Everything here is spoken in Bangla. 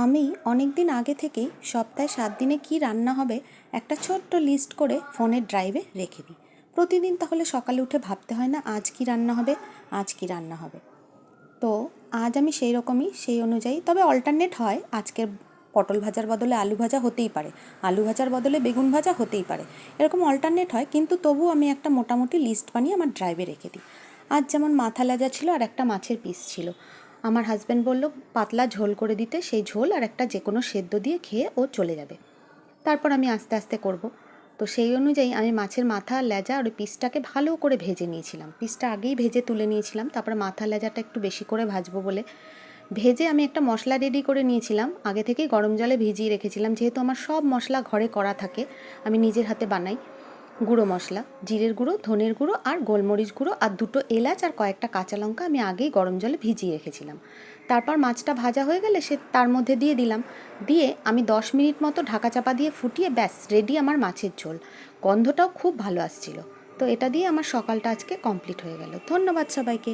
আমি অনেক দিন আগে থেকেই সপ্তাহে 7 দিনে কী রান্না হবে একটা ছোট্ট লিস্ট করে ফোনের ড্রাইভে রেখে দিই। প্রতিদিন তাহলে সকালে উঠে ভাবতে হয় না আজ কী রান্না হবে, আজ কী রান্না হবে। তো আজ আমি সেই রকমই সেই অনুযায়ী, তবে অল্টারনেট হয়, আজকের পটল ভাজার বদলে আলু ভাজা হতেই পারে, আলু ভাজার বদলে বেগুন ভাজা হতেই পারে, এরকম অল্টারনেট হয়, কিন্তু তবু আমি একটা মোটামুটি লিস্ট বানিয়ে আমার ড্রাইভে রেখে দিই। আজ যেমন মাথা লেজা ছিল আর একটা মাছের পিস ছিল, আমার হাজব্যান্ড বলল পাতলা ঝোল করে দিতে, সেই ঝোল আর একটা যে কোনো সেদ্ধ দিয়ে খেয়ে ও চলে যাবে, তারপর আমি আস্তে আস্তে করব। তো সেই অনুযায়ী আমি মাছের মাথা লেজা আর ওই পিসটাকে ভালো করে ভেজে নিয়েছিলাম, পিসটা আগেই ভেজে তুলে নিয়েছিলাম, তারপর মাথা লেজাটা একটু বেশি করে ভাজবো বলে ভেজে আমি একটা মশলা রেডি করে নিয়েছিলাম, আগে থেকেই গরম জলে ভিজিয়ে রেখেছিলাম, যেহেতু আমার সব মশলা ঘরে করা থাকে, আমি নিজের হাতে বানাই। গুঁড়ো মশলা, জিরের গুঁড়ো, ধনের গুঁড়ো আর গোলমরিচ গুঁড়ো আর দুটো এলাচ আর কয়েকটা কাঁচা লঙ্কা আমি আগেই গরম জলে ভিজিয়ে রেখেছিলাম। তারপর মাছটা ভাজা হয়ে গেলে তার মধ্যে দিয়ে দিলাম, দিয়ে আমি 10 মিনিট মতো ঢাকা চাপা দিয়ে ফুটিয়ে ব্যাস রেডি আমার মাছের ঝোল। গন্ধটাও খুব ভালো আসছিল। তো এটা দিয়ে আমার সকালটা আজকে কমপ্লিট হয়ে গেল। ধন্যবাদ সবাইকে।